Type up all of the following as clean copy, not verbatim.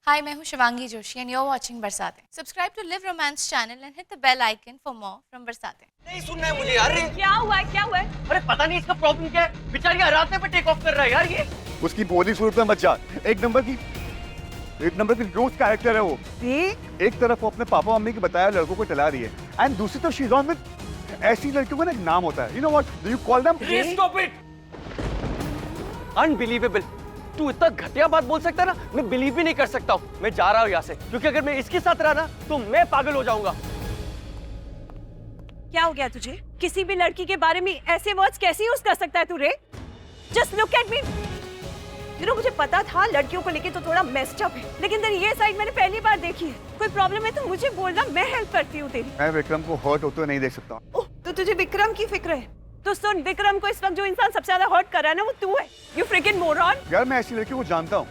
Hi, मैं हूँ Shivangi Joshi and you're watching बरसातें. Subscribe to Live Romance channel and hit the bell icon for more from बरसातें. नहीं सुनना है मुझे यार। क्या हुआ है? क्या हुआ है? अरे पता नहीं इसका प्रॉब्लम क्या है। बेचारी रास्ते पे टेक ऑफ कर रहा है यार ये। उसकी बॉडी सूरत में मत जा। एक नंबर की रोज कैरेक्टर है वो। एक तरफ वो अपने पापा मम्मी के बताया लड़कों को टला रही है एंड दूसरी तरफ शी इज ऑन विद ऐसी लड़कियों का ना एक नाम होता है। You know what do you call them? Stop it. Unbelievable. तू इतना घटिया बात बोल सकता है ना, मैं बिलीव भी नहीं कर सकता हूँ। मैं जा रहा हूँ यहाँ से, क्योंकि अगर मैं इसके साथ रहा ना तो मैं पागल हो जाऊंगा। क्या हो गया तुझे? किसी भी लड़की के बारे में ऐसे वर्ड्स कैसे यूज कर सकता है तू रे? Just look at me. You know मुझे पता था लड़कियों को लेके तो थोड़ा मेस्ड अप है, लेकिन तेरी ये साइड मैंने पहली बार देखी है। कोई प्रॉब्लम है तो मुझे बोलना, मैं हेल्प करती हूँ तेरी। मैं विक्रम को हर्ट होते हुए नहीं देख सकता। ओह, तो तुझे विक्रम की फिक्र है? तो सुन, विक्रम को इस वक्त जो इंसान सबसे ज्यादा हर्ट कर रहा है ना वो तू है। You fricking moron. यार मैं ऐसी लड़की को जानता हूँ।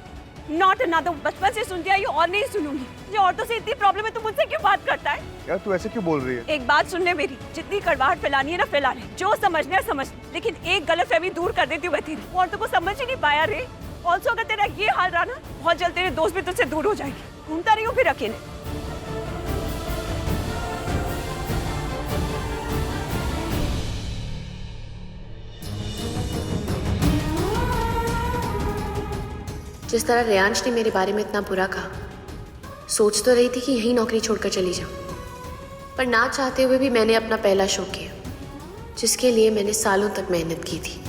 Not another. बचपन से सुनती आई और नहीं सुनूंगी। मुझे औरतों से इतनी प्रॉब्लम है, तू मुझसे क्यों बात करता है? यार तू ऐसे क्यों बोल रही है? एक बात सुन ले मेरी, जितनी कड़वाहट फैलानी है ना फैला ले, जो समझना है समझ, लेकिन एक गलतफहमी दूर कर देती हूँ मैं तेरी। औरतों को समझ ही नहीं पाया रे। ऑल्सो अगर तेरा ये हाल रहा ना, बहुत जल्द तेरे दोस्त भी तुझसे दूर हो जाएंगे। घूमता नहीं हो फिर अकेले। जिस तरह रेयांश ने मेरे बारे में इतना बुरा कहा, सोच तो रही थी कि यही नौकरी छोड़कर चली जाऊं, पर ना चाहते हुए भी मैंने अपना पहला शो किया, जिसके लिए मैंने सालों तक मेहनत की थी।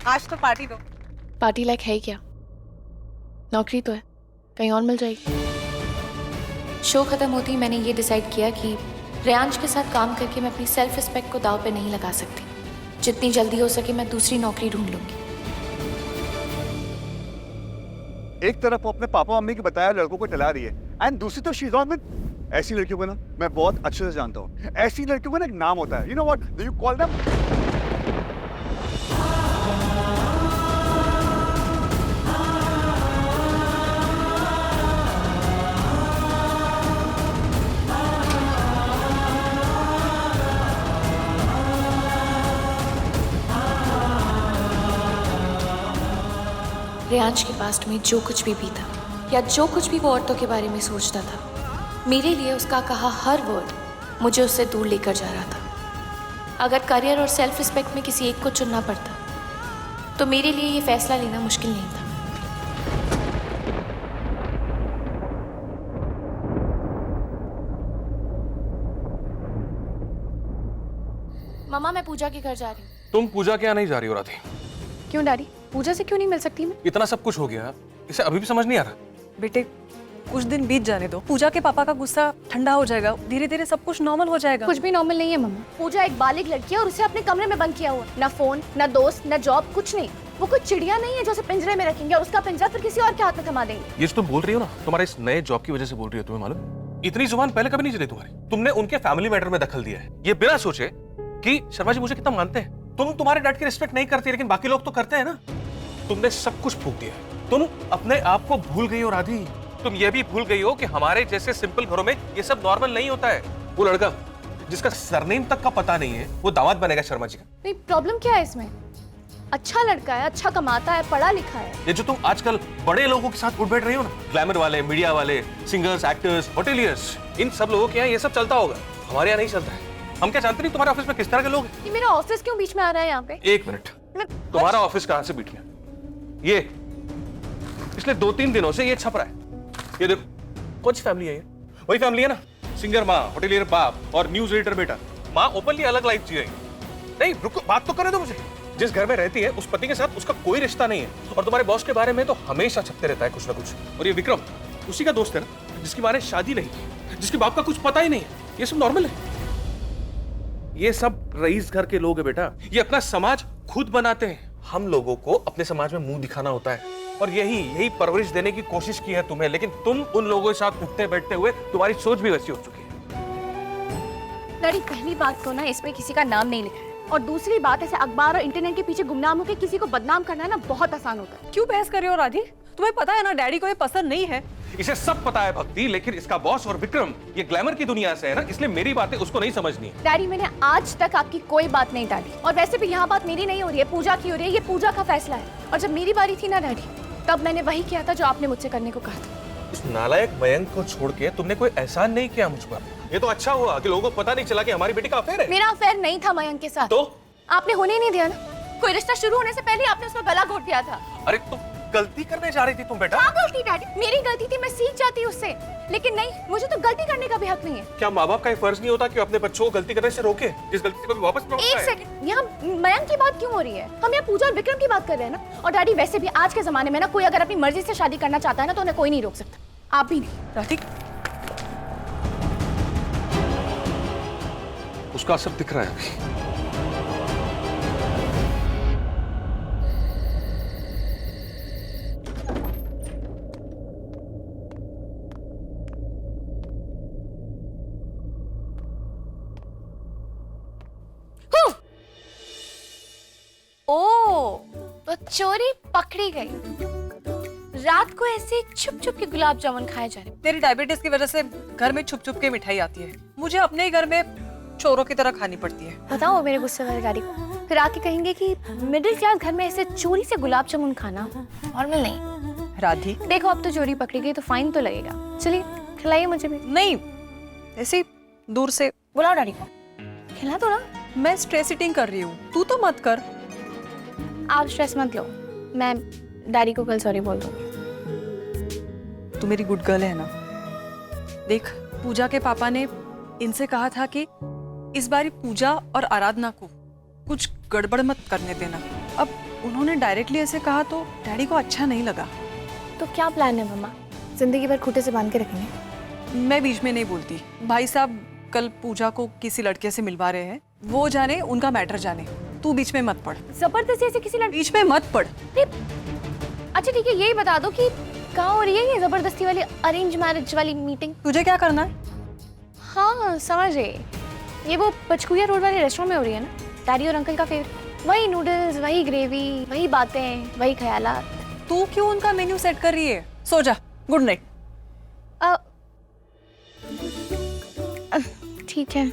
आज तो पार्टी दो। पार्टी लायक है ही क्या? नौकरी तो है, कहीं और मिल जाएगी। शो खत्म होते ही मैंने ये डिसाइड किया कि रेयांश के साथ काम करके मैं अपनी सेल्फ रिस्पेक्ट को दांव पे नहीं लगा सकती। जितनी जल्दी हो सके मैं दूसरी नौकरी ढूंढ लूंगी। एक तरफ वो अपने पापा मम्मी के बताया लड़कों को टला रही है एंड दूसरी तरफ शी इज ऑन विद ऐसी लड़कियों को ना मैं बहुत अच्छे से जानता हूँ। ऐसी लड़कियों का ना एक नाम होता है। You know what do you call them? Reyansh के पास्ट में जो कुछ भी बीता या जो कुछ भी वो औरतों के बारे में सोचता था, मेरे लिए उसका कहा हर वर्ड मुझे उससे दूर लेकर जा रहा था। अगर करियर और सेल्फ रिस्पेक्ट में किसी एक को चुनना पड़ता तो मेरे लिए ये फैसला लेना मुश्किल नहीं था। मम्मा, मैं पूजा के घर जा रही हूँ। तुम पूजा के यहाँ नहीं जा रही हो राधे? क्यों डैडी? पूजा से क्यों नहीं मिल सकती मैं? इतना सब कुछ हो गया, इसे अभी भी समझ नहीं आ रहा? बेटे कुछ दिन बीत जाने दो, पूजा के पापा का गुस्सा ठंडा हो जाएगा, धीरे धीरे सब कुछ नॉर्मल हो जाएगा। कुछ भी नॉर्मल नहीं है मम्मा। पूजा एक बालिग लड़की है और उसे अपने कमरे में बंद किया हुआ, ना फोन, ना दोस्त, ना जॉब, कुछ नहीं। वो कोई चिड़िया नहीं है जो उसे पिंजरे में रखेंगे और उसका पिंजरा फिर किसी और के हाथ में थमा देंगे। ये जो तुम बोल रही हो ना, तुम्हारे इस नए जॉब की वजह से बोल रही हो। तुम्हें मालूम, इतनी जुबान पहले कभी नहीं चली तुम्हारी। तुमने उनके फैमिली मैटर में दखल दिया है, ये बिना सोचे कि शर्मा जी मुझे कितना मानते हैं। तुम तुम्हारे डैड की रिस्पेक्ट नहीं करती, लेकिन बाकी लोग तो करते हैं ना। तुमने सब कुछ फूंक दिया। तुम अपने आप को भूल गई हो राधी। तुम ये भी भूल गई हो कि हमारे जैसे सिंपल घरों में ये सब नॉर्मल नहीं होता है। वो लड़का जिसका सरनेम तक का पता नहीं है, वो दामाद बनेगा शर्मा जी का। नहीं, प्रॉब्लम क्या है इसमें? अच्छा लड़का है, अच्छा कमाता है, पढ़ा लिखा है। ये जो तुम आजकल बड़े लोगों के साथ उठ बैठ रही हो ना, ग्लैमर वाले, मीडिया वाले, सिंगर्स, एक्टर्स, होटेलियर्स, इन सब लोगों के यहाँ ये सब चलता होगा, हमारे यहाँ नहीं चलता है। हम क्या जानते नहीं तुम्हारे ऑफिस में किस तरह के लोग हैं? ये मेरा ऑफिस क्यों बीच में आ रहा है यहाँ पे? एक मिनट, तुम्हारा ऑफिस कहाँ से बीच में? ये पिछले 2-3 दिनों से ये छप रहा है। ये देखो, कौन सी फैमिली है ये? वही फैमिली है ना, सिंगर माँ, होटेलियर बाप और न्यूज एडिटर बेटा। माँ ओपनली अलग लाइफ जी रही है। नहीं रुको, बात तो करने दो मुझे। जिस घर में रहती है उस पति के साथ उसका कोई रिश्ता नहीं है, और तुम्हारे बॉस के बारे में तो हमेशा छपते रहता है कुछ ना कुछ। और ये विक्रम उसी का दोस्त है ना, जिसकी माँ ने शादी नहीं की, जिसके बाप का कुछ पता ही नहीं है। ये सब नॉर्मल है? ये सब रईस घर के लोग हैं बेटा। ये अपना समाज खुद बनाते हैं। हम लोगों को अपने समाज में मुंह दिखाना होता है, और यही परवरिश देने की कोशिश की है तुम्हें। लेकिन तुम उन लोगों के साथ उठते बैठते हुए तुम्हारी सोच भी वैसी हो चुकी है। डैडी, पहली बात तो ना इसमें किसी का नाम नहीं लिखा है, और दूसरी बात ऐसे अखबार और इंटरनेट के पीछे गुमनाम होकर किसी को बदनाम करना है ना बहुत आसान होता है। क्यों बहस कर रहे हो राधी? तुम्हें पता है ना डैडी को ये पसंद नहीं है। इसे सब पता है भक्ति, लेकिन इसका बॉस और विक्रम ये ग्लैमर की दुनिया से है ना, इसलिए मेरी बातें उसको नहीं समझनी है। डैडी, मैंने आज तक आपकी कोई बात नहीं टाली, और वैसे भी यहाँ बात मेरी नहीं हो रही है, पूजा की हो रही है। ये पूजा का फैसला है, और जब मेरी बारी थी ना डैडी, तब मैंने वही किया था जो आपने मुझसे करने को कहा था। उस नालायक मयंक को छोड़ के तुमने कोई एहसान नहीं किया मुझ पर। ये तो अच्छा हुआ कि लोगों को पता नहीं चला कि हमारी बेटी का अफेयर है। मेरा अफेयर नहीं था मयंक के साथ। तो आपने होने नहीं दिया ना। कोई रिश्ता शुरू होने से पहले आपने उसका गला घोट दिया था। अरे तुम गलती करने जा रही थी तुम बेटा। क्या गलती डैडी? मेरी गलती थी, मैं सीख जाती उससे, लेकिन नहीं, मुझे तो गलती करने का भी हक नहीं है। क्या माँ बाप का ये फर्ज नहीं होता कि अपने बच्चों को गलती करने से रोके, जिस गलती को भी वापस लौटता है? एक सेकंड, यहाँ मयंक की बात क्यों हो रही है? हम यहाँ पूजा और विक्रम की बात कर रहे हैं ना। और डैडी, वैसे भी आज के जमाने में ना, कोई अगर अपनी मर्जी से शादी करना चाहता है ना, तो उन्हें कोई नहीं रोक सकता। आप भी नहीं। राधिक, उसका असर दिख रहा है अभी। ओ, तो चोरी पकड़ी गई। रात को ऐसे छुप छुप के गुलाब जामुन खाए जा रहे। तेरी डायबिटीज की वजह से घर में छुप छुप के मिठाई आती है, मुझे अपने ही घर में चोरों की तरह खानी पड़ती है। बताओ मेरे गुस्से वाले डैडी को, फिर आके कहेंगे कि मिडिल क्लास घर में ऐसे चोरी से गुलाब जामुन खाना नॉर्मल नहीं। राधी, देखो, अब तो चोरी पकड़ी गई तो फाइन तो लगेगा। चलिए खिलाइए मुझे भी। नहीं, ऐसे ही दूर से बुलाओ डैडी को, खिला दो ना। मैं स्ट्रेस ईटिंग कर रही हूँ, तू तो मत कर। आप स्ट्रेस मत लो, मैं डैडी को कल सॉरी बोल दूंगी। तू मेरी गुड गर्ल है ना। देख, पूजा के पापा ने इनसे कहा था कि इस बारी पूजा और आराधना को कुछ गड़बड़ मत करने देना। अब उन्होंने डायरेक्टली ऐसे कहा तो डैडी को अच्छा नहीं लगा। तो क्या प्लान है मम्मा? जिंदगी भर खूंटे से बांध के रखेंगे? मैं बीच में नहीं बोलती। भाई साहब कल पूजा को किसी लड़के से मिलवा रहे हैं, वो जाने, उनका मैटर जाने, तू बीच में मत पड़। जबरदस्ती से किसी लड़की? बीच में मत पड़। अच्छा ठीक है, यही बता दो कि कहाँ हो रही है ये जबरदस्ती वाली अरेंज मैरिज वाली मीटिंग? तुझे क्या करना है? हाँ समझ गई, ये वो पचकुया रोड वाले रेस्टोरेंट में हो रही है ना, डैडी और अंकल का फेवरेट। वही नूडल्स, वही ग्रेवी, वही बातें, वही ख्यालात। तू क्यों उनका मेन्यू सेट कर रही है? सो जा, गुड नाइट। ठीक है।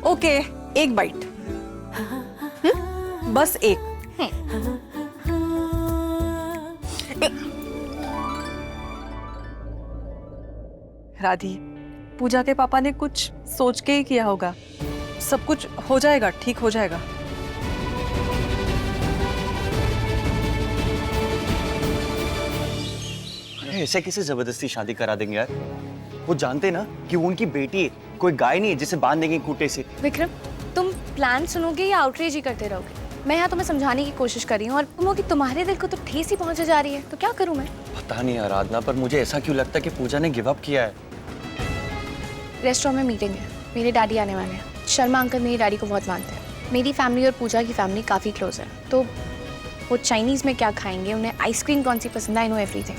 ओके, एक बाइट, बस एक। राधी, पूजा के पापा ने कुछ सोच के ही किया होगा, सब कुछ हो जाएगा, ठीक हो जाएगा। ऐसे कैसे जबरदस्ती शादी करा देंगे यार? वो जानते ना कि वो उनकी बेटी है, कोई गाय नहीं है जिसे बांध देंगे खूंटे से। विक्रम, तुम प्लान सुनोगे या आउटरीच ही करते रहोगे? मैं यहाँ तुम्हें समझाने की कोशिश कर रही हूँ, और तुम हो कि तुम्हारे दिल को तो ठेस ही पहुंचे जा रही है, तो क्या करूँ मैं? पता नहीं आराधना, पर मुझे ऐसा क्यों लगता है कि पूजा ने गिव अप किया है। रेस्टोरेंट में मीटिंग है, मेरे डैडी आने वाले हैं। शर्मा अंकल मेरी डैडी को बहुत मानते हैं। मेरी फैमिली और पूजा की फैमिली काफ़ी क्लोज है, तो वो चाइनीज़ में क्या खाएंगे, उन्हें आइसक्रीम कौन सी पसंद है, I know everything.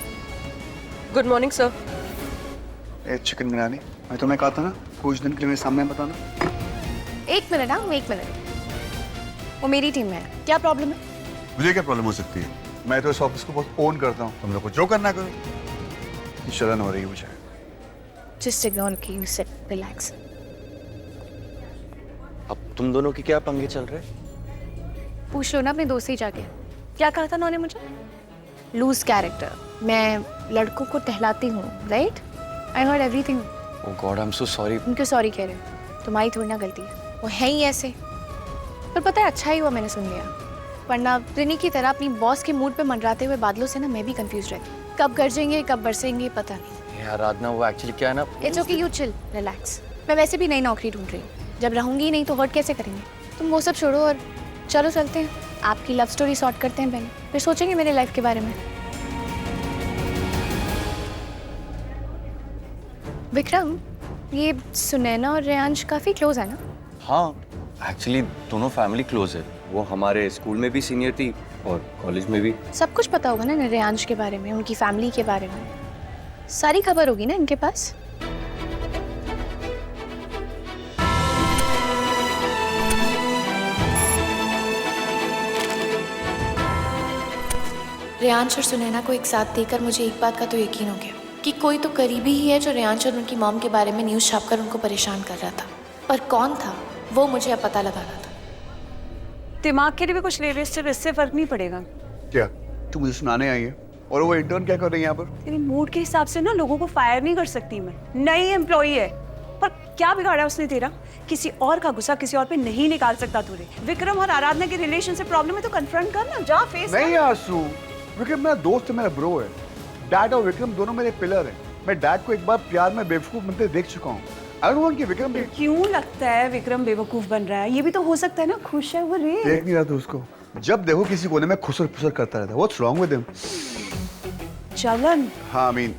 Good morning sir. Chicken biryani मैं तुम्हें कहा था ना, कुछ दिन के लिए मेरे सामने बताना। एक मिनट, हाँ एक मिनट, वो मेरी टीम में है, क्या प्रॉब्लम है? मुझे क्या प्रॉब्लम हो सकती है? मैं तो इस ऑफिस को बहुत ओन करता हूँ, तुम लोग को जो करना करो। शर्म हो रही है मुझे। जस्ट इग्नोर की, यू सिट, रिलैक्स। अब तुम दोनों की क्या पंगे चल रहे? पूछ लो ना अपने दोस्त से जाके, क्या कहा था उन्होंने मुझे? लूज कैरेक्टर, मैं लड़कों को टहलाती हूँ, right? I heard everything. Oh God, I am so sorry. तुम क्यों सॉरी कह रहे हो? तुम्हारी थोड़ी ना गलती है, वो है ही ऐसे। पर पता है, अच्छा ही हुआ मैंने सुन लिया, वरना रिनी की तरह अपनी बॉस के मूड पे मंडराते हुए बादलों से ना मैं भी कंफ्यूज रहती। कब गरजेंगे कब बरसेंगे पता नहीं। यार आराधना, वो एक्चुअली क्या है ना। It's okay, you chill, relax. मैं वैसे भी नई नौकरी ढूंढ रही हूँ, जब रहूंगी ही नहीं तो वर्क कैसे करेंगे? तुम वो सब छोड़ो और चलो चलते हैं, आपकी लव स्टोरी सॉर्ट करते हैं पहले, फिर सोचेंगे मेरे लाइफ के बारे में। विक्रम, ये सुनैना और रेयांश काफी क्लोज है ना? हाँ, एक्चुअली दोनों फैमिली क्लोज है। वो हमारे स्कूल में भी सीनियर थी और कॉलेज में भी। सब कुछ पता होगा ना रेयांश के बारे में, उनकी फैमिली के बारे में, सारी खबर होगी ना इनके पास। रेयांश और सुनैना को एक साथ देखकर मुझे एक बात का तो यकीन हो गया कि कोई तो करीबी ही है जो रेयांश और उनकी मॉम के बारे में न्यूज़ छापकर उनको परेशान कर रहा था। पर कौन था वो मुझे अब पता लगाना था। दिमाग के लिए भी कुछ ले ले, इससे फर्क नहीं पड़ेगा। क्या तू मुझे सुनाने आई है? और वो इंटर्न क्या कर रही है यहाँ पर? तेरे मूड के हिसाब से ना लोगों को फायर नहीं कर सकती मैं। नई एम्प्लॉई है, पर क्या बिगाड़ा उसने तेरा? किसी और का गुस्सा किसी और पे नहीं निकाल सकता तू रे। विक्रम और आराधना के रिलेशन से प्रॉब्लम है तो कन्फ्रंट कर ना, जा फेस कर। नहीं आसू, विक्रम मेरा दोस्त है, मेरा ब्रो है। डैड और विक्रम दोनों मेरे पिलर हैं। मैं डैड को एक बार प्यार में बेवकूफ बनते देख चुका हूँ। आई डोंट वांट कि विक्रम भी क्यों लगता है विक्रम बेवकूफ बन रहा है? ये भी तो हो सकता है ना खुश है वो रे। देख नहीं रहा था उसको। जब देखो किसी कोने में खुसर फुसर करता रहता है। What's wrong with him? चलन। हाँ, I mean,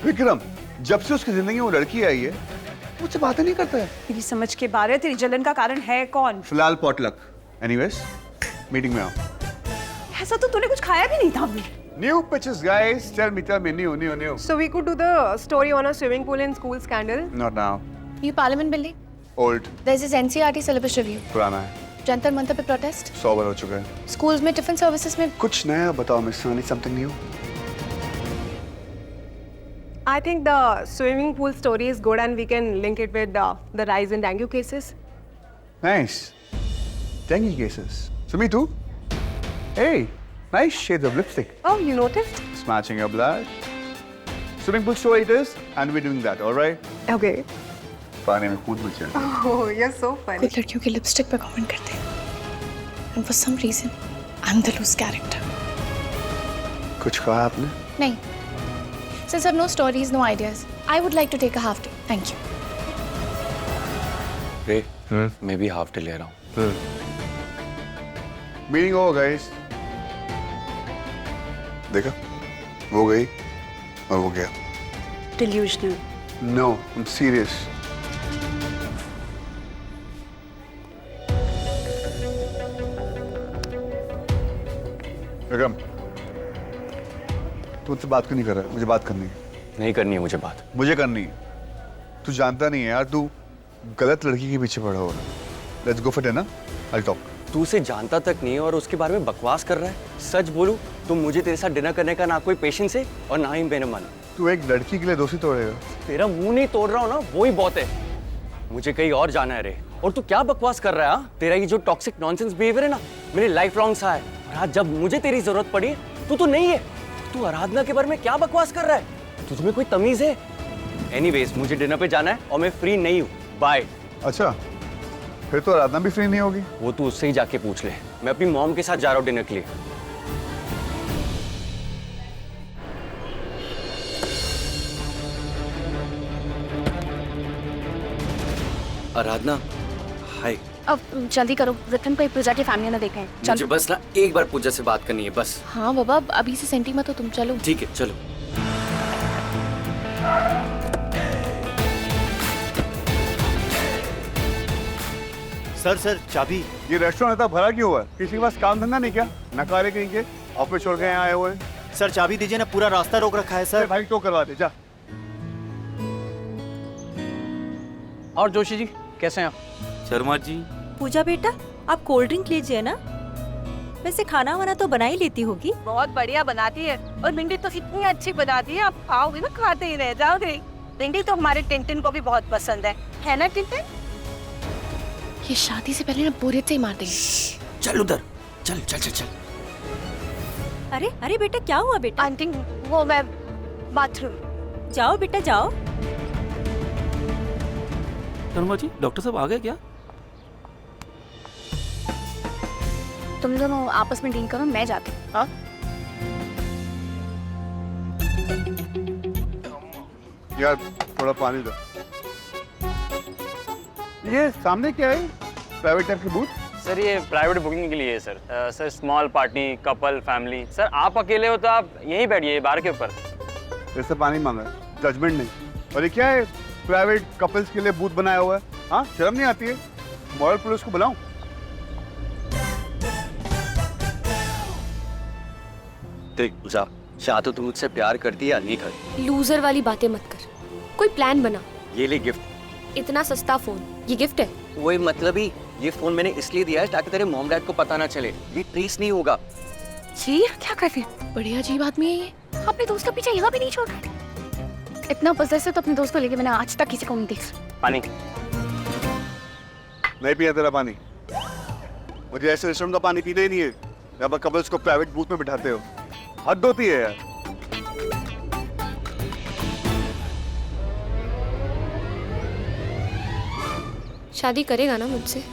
विक्रम जब से उसकी जिंदगी में वो लड़की आई है मुझसे बातें नहीं करता है। तेरी समझ के बाहर है, तेरी जलन का कारण है कौन? फिलहाल पॉटलक। एनीवेज मीटिंग में आओ। ऐसा तो तूने कुछ खाया भी नहीं था अभी। New pitches, guys. Tell me, new. So we could do the story on a swimming pool and school scandal. Not now. ये parliament building, Old. there's this NCERT syllabus review, पुराना है। जंतर मंतर पे प्रोटेस्ट, 100 बार हो चुका है। स्कूल्स में tiffin services में कुछ नया बताओ miss Soni, something new. I think the swimming pool story is good and we can link it with the rise in dengue cases. Nice. Dengue cases. So me too. Hey, nice shades of lipstick. Oh, you noticed? It's matching your blood. Swimming pool story it is, and we're doing that, all right? Okay. पानी में कूद मत जाना। Oh, you're so funny. कुछ लड़कियों की lipstick पे comment करते हैं and for some reason I'm the loose character. कुछ कहा आपने? नहीं, since I have no stories, no ideas, I would like to take a half day. Thank you. रे, मैं भी हाफ डे ले रहा हूँ। मीटिंग हो गाइस। देखा? वो गई और वो गया। Delusional. No, I'm serious. Vikram, तू मुझसे बात क्यों नहीं कर रहा है? मुझे बात करनी है। नहीं करनी है मुझे बात। मुझे करनी है। तू जानता नहीं है यार, तू गलत लड़की के पीछे पड़ा हो रहा है। Let's go for dinner, I talk. तू उसे जानता तक नहीं है और उसके बारे में बकवास कर रहा है। सच बोलूं तो मुझे तेरे साथ डिनर करने का ना कोई पेशेंस है और ना ही मेरा मन। तू एक लड़की के लिए दोस्ती तोड़ेगा? तेरा मुंह नहीं तोड़ रहा हूँ ना, वो ही बहुत है। मुझे कहीं और जाना है रे। और तू क्या बकवास कर रहा है? तेरा ये जो टॉक्सिक नॉनसेंस बिहेवियर है ना, मेरे लाइफ लॉन्ग सा है। और आज जब मुझे तेरी जरूरत पड़ी तो नहीं है। तू आराधना के बारे में क्या बकवास कर रहा है? तुझमें कोई तमीज है? एनीवेज मुझे डिनर पे जाना है और मैं फ्री नहीं हूँ। बाय। अच्छा, फिर तो आराधना भी फ्री नहीं होगी। वो तू उससे ही जाके पूछ ले। मैं अपनी मॉम के साथ जा रहा हूँ डिनर के लिए। आराधना, हाय। अब जल्दी करो, विक्रम को एक पूजा की फैमिली ने देखा है। मुझे बस ना एक बार पूजा से बात करनी है बस। हाँ बाबा, अभी से सेंटी मत हो तुम, चलो। ठीक है चलो। सर चाबी। ये रेस्टोरेंट इतना भरा क्यों हुआ है? किसी के पास काम धंधा नहीं क्या? नकारे कहीं के ऑफिस छोड़ के यहाँ आए हुए हैं। सर चाबी दीजिए ना, पूरा रास्ता रोक रखा है अरे सर। भाई टो करवा दे जा। और जोशी जी कैसे हैं आप? शर्मा जी। पूजा बेटा, आप कोल्ड ड्रिंक लीजिए ना। वैसे खाना वाना तो बना ही लेती होगी। बहुत बढ़िया बनाती है और भिंडी तो इतनी अच्छी बनाती है, आप खाओगे ना खाते ही रह जाओगे। भिंडी तो हमारे टिंटिन को भी बहुत पसंद है ना टिंटिन? ये शादी से पहले ना बोरियत से ही मार देंगे। चल उधर, चल चल चल चल। अरे अरे बेटा, क्या हुआ बेटा? आंटी वो मैं बाथरूम। जाओ बेटा जाओ। शर्मा जी, डॉक्टर साहब आ गए क्या? तुम दोनों आपस में डील करो, मैं जाती हूँ। हाँ? यार थोड़ा पानी दो। ये सामने क्या है? प्राइवेट टाइप की बूथ? सर ये प्राइवेट बुकिंग के लिए है sir. Sir small party, couple, family. Sir आप अकेले हो तो आप यहीं बैठिए बार के ऊपर। जैसे पानी मांगा है, जजमेंट नहीं। और ये क्या है? प्राइवेट कपल्स के लिए बूथ बनाया हुआ है। हाँ, शर्म नहीं आती है? मॉरल पुलिस को बुलाऊं? देख पूजा, चाह तो तू मुझसे प्यार करती है या नहीं करती? लूजर वाली बातें मत कर, कोई प्लान बना। ये ले गिफ्ट। इतना सस्ता फोन, ये गिफ्ट है? वही मतलब ही, ये फोन मैंने इसलिए दिया है ताकि तेरे मॉम डैड को पता ना चले, ये ट्रेस नहीं होगा। ये क्या कर रही है? बड़ी अजीब आदमी है ये। अपने दोस्त का पीछे यहाँ भी नहीं छोड़ रहा। इतना पजेसिव तो अपने दोस्त को लेके मैंने आज तक किसी को नहीं देखा। पानी। नहीं पिया तेरा पानी। मुझे ऐसे रेस्टोरेंट का पानी पीना ही नहीं है। यहाँ पर कपल्स को प्राइवेट बूथ में बिठाते हो, हद होती है यार। शादी करेगा ना मुझसे?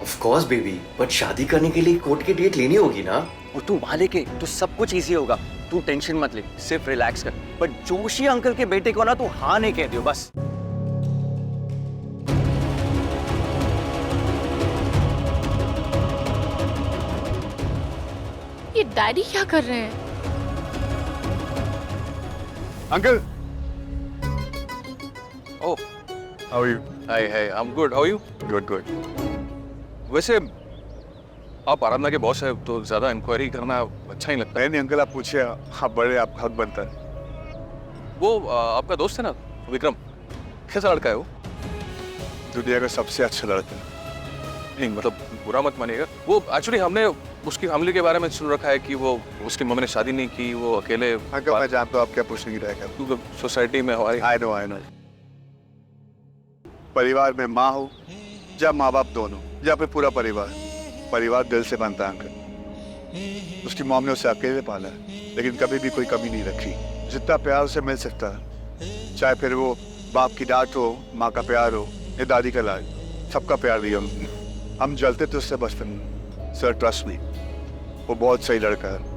ऑफ कोर्स बेबी, बट शादी करने के लिए कोर्ट की डेट लेनी होगी ना। और तू वहां लेके तो सब कुछ इजी होगा। तू टेंशन मत ले, सिर्फ रिलैक्स कर। पर जोशी अंकल के बेटे को ना तू हाँ नहीं कह दियो बस। ये डैडी क्या कर रहे हैं? Uncle, oh, how are you? Hi hi, I am good, how are you? Good good. वैसे आप आराधना के बॉस है तो ज्यादा इंक्वायरी करना अच्छा नहीं लगता। नहीं अंकल, आप पूछिए, आप बड़े, आपका हक बनता है। वो आपका दोस्त है ना विक्रम, कैसा लड़का है वो? दुनिया का सबसे अच्छा लड़का है। नहीं मतलब बुरा मत मानिएगा, वो एक्चुअली हमने उसकी फैमिली के बारे में सुन रखा है कि वो उसकी मम्मी ने शादी नहीं की, वो अकेले। अंकल मैं जानता हूँ आप क्या पूछने की रहेगा। क्योंकि सोसाइटी में हमारी आई नो परिवार में माँ हो या माँ बाप दोनों या फिर पूरा परिवार दिल से बनता है अंकल। उसकी मॉम ने उसे अकेले पाला है, लेकिन कभी भी कोई कमी नहीं रखी। जितना प्यार उसे मिल सकता है, चाहे फिर वो बाप की डांट हो, माँ का प्यार हो या दादी का लाड, सबका प्यार दिया उन्होंने। हम जलते थे उससे बचपन में। सर ट्रस्ट मी, वो बहुत सही लड़का है।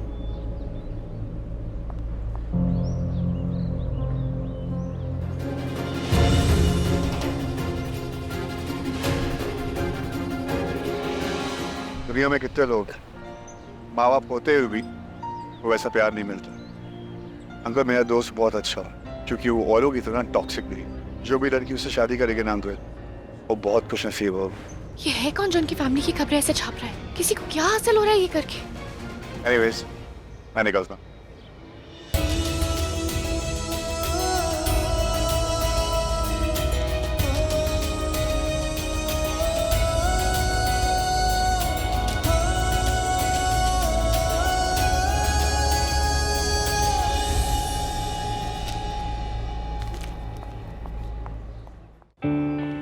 दुनिया में कितने लोग माँ बाप होते हुए भी वो वैसा प्यार नहीं मिलता। अंकल मेरा दोस्त बहुत अच्छा है, क्योंकि वो औरों की तरह टॉक्सिक नहीं। जो भी लड़की उससे शादी करेगी ना अंकल, वो बहुत खुश नसीब हो। ये है कौन जो उनकी फैमिली की खबरें ऐसे छाप रहा है? किसी को क्या हासिल हो रहा है ये करके? एनीवेज, मैं निकलता हूँ।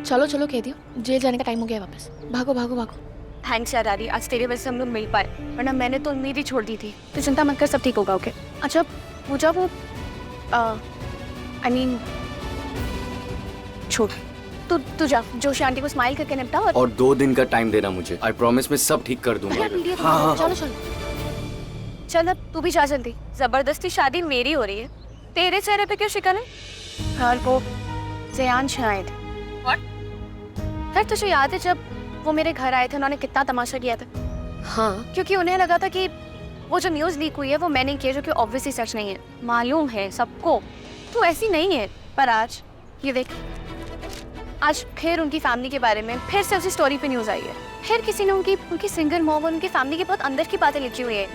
चलो चलो कह दियो, जेल जाने का टाइम हो गया वापस। भागो भागो भागो। थैंक्स यार दादी, आज तेरे वजह से हम लोग मिल पाए, वरना मैंने तो उम्मीद ही छोड़ दी थी। तो चिंता मत कर, सब ठीक होगा। ओके। अच्छा पूजा, वो आई मीन छोड़, तू जा जोशी आंटी को स्माइल करके निपटा। और 2 दिन का टाइम देना मुझे। आई प्रॉमिस मैं सब ठीक कर दूंगा। हाँ। चलो चलो चल अब तू भी जा जल्दी। जबरदस्ती शादी मेरी हो रही है, तेरे चेहरे पे क्यों शिकन है? यार वो ज़यान शायद। फिर तुझे याद है जब वो मेरे घर आए थे, उन्होंने कितना तमाशा किया था? हाँ, क्योंकि उन्हें लगा था कि वो जो न्यूज़ लीक हुई है वो मैंने की है, जो कि ऑब्वियसली सच नहीं है। मालूम है सबको तू ऐसी नहीं है। पर आज ये देख, आज फिर उनकी फैमिली के बारे में फिर से उसी स्टोरी पे न्यूज़ आई है। फिर किसी ने उनकी सिंगर मॉम और उनकी फैमिली के बहुत अंदर की बातें लिखी हुई है।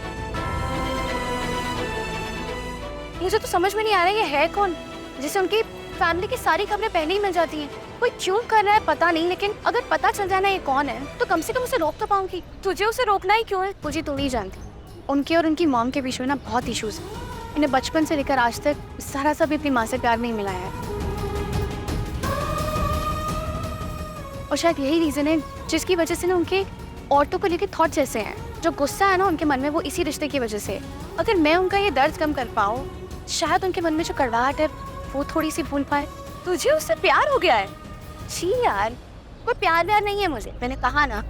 मुझे तो समझ में नहीं आ रहा ये है कौन जिसे उनकी फैमिली की सारी खबरें पहले ही मिल जाती हैं। कोई क्यों कर रहा है पता नहीं, लेकिन अगर पता चल जाए ना ये कौन है तो कम से कम उसे रोक तो पाऊंगी। तुझे उसे रोकना ही क्यों है? तुझे तू ही जानती, उनके और उनकी मॉम के बीच में ना बहुत इश्यूज हैं। इन्हें बचपन से लेकर आज तक सारा सब अपनी माँ से प्यार नहीं मिला है, और शायद यही रीजन है जिसकी वजह से ना उनके औरतों को लेकर थॉट जैसे हैं। जो गुस्सा है ना उनके मन में, वो इसी रिश्ते की वजह से। अगर मैं उनका ये दर्द कम कर पाऊँ, शायद उनके मन में जो कड़वाहट है वो थोड़ी सी भूल पाए। तुझे उससे प्यार हो गया है? छी यार, कोई प्यार नहीं है मुझे, मैंने कहा ना।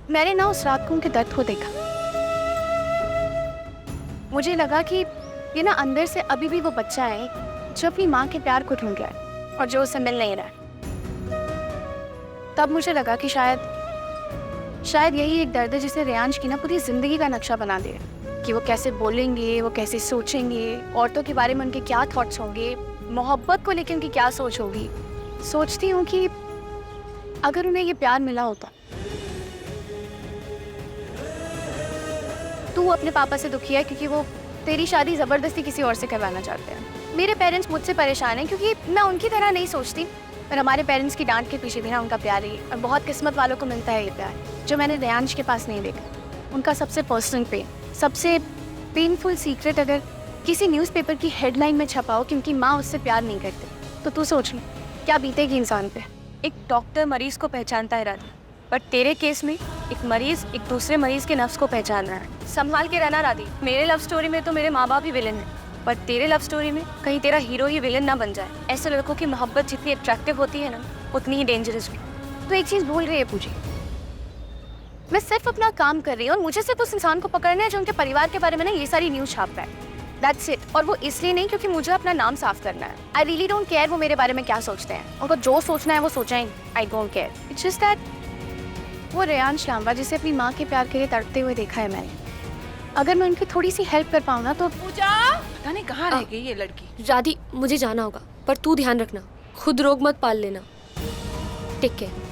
मैंने ना उस रात को उनके दर्द को देखा, मुझे लगा कि ये ना अंदर से अभी भी वो बच्चा है जो अपनी माँ के प्यार को ढूंढ रहा है और जो उसे मिल नहीं रहा। तब मुझे लगा कि शायद यही एक दर्द है जिसे रेयांश की ना पूरी जिंदगी का नक्शा बना दे, कि वो कैसे बोलेंगे, वो कैसे सोचेंगे, औरतों के बारे में उनके क्या थॉट्स होंगे, मोहब्बत को लेकर उनकी क्या सोच होगी। सोचती हूँ कि अगर उन्हें ये प्यार मिला होता। तू अपने पापा से दुखी है क्योंकि वो तेरी शादी जबरदस्ती किसी और से करवाना चाहते हैं। मेरे पेरेंट्स मुझसे परेशान हैं क्योंकि मैं उनकी तरह नहीं सोचती, पर हमारे पेरेंट्स की डांट के पीछे भी ना उनका प्यार ही, और बहुत किस्मत वालों को मिलता है ये प्यार जो मैंने रेयांश के पास नहीं देखा। उनका सबसे पर्सनल पेन, सबसे पेनफुल सीक्रेट अगर किसी न्यूज़पेपर की हेडलाइन में छपाओ कि उनकी माँ उससे प्यार नहीं करती, तो तू सोच ले क्या बीतेगी इंसान पे। एक डॉक्टर मरीज को पहचानता है राधी, पर तेरे केस में एक मरीज एक दूसरे मरीज के नफ्स को पहचान रहा है। संभाल के रहना राधी। मेरे लव स्टोरी में तो मेरे माँ बाप ही विलन है, पर तेरे लव स्टोरी में कहीं तेरा हीरो ही विलन ना बन जाए। ऐसे लड़कों की मोहब्बत जितनी अट्रैक्टिव होती है ना, उतनी ही डेंजरस भी। तो एक चीज़ भूल रही है पूजी, मैं सिर्फ अपना काम कर रही हूँ और मुझे सिर्फ उस इंसान को पकड़ना है जो उनके परिवार के बारे में ना ये सारी न्यूज़ छाप रहा है। That's it. और वो इसलिए नहीं क्योंकि मुझे अपना नाम साफ करना है। आई रियली डोंट केयर वो मेरे बारे में क्या सोचते हैं, उनको जो सोचना है वो सोचें। I don't care. It's just that वो रेयांश लांबा जिसे अपनी माँ के प्यार के लिए तड़पते हुए देखा है मैंने, अगर मैं उनकी थोड़ी सी हेल्प कर पाऊँ ना तो। पूजा पता नहीं कहाँ रह गई ये लड़की। राधी मुझे जाना होगा, पर तू ध्यान रखना, खुद रोग मत पाल लेना। Take care.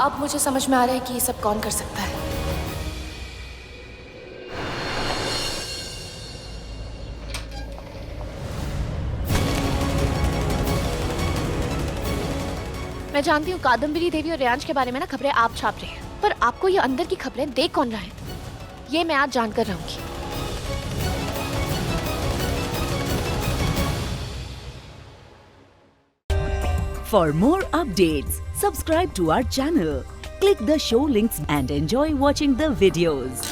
अब मुझे समझ में आ रहा है कि ये सब कौन कर सकता है। मैं जानती हूँ कादम्बरी देवी और रेयांश के बारे में ना खबरें आप छाप रहे हैं, पर आपको ये अंदर की खबरें देख कौन रहा है, ये मैं आज जानकर रहूंगी। For more updates, subscribe to our channel, click the show links and enjoy watching the videos.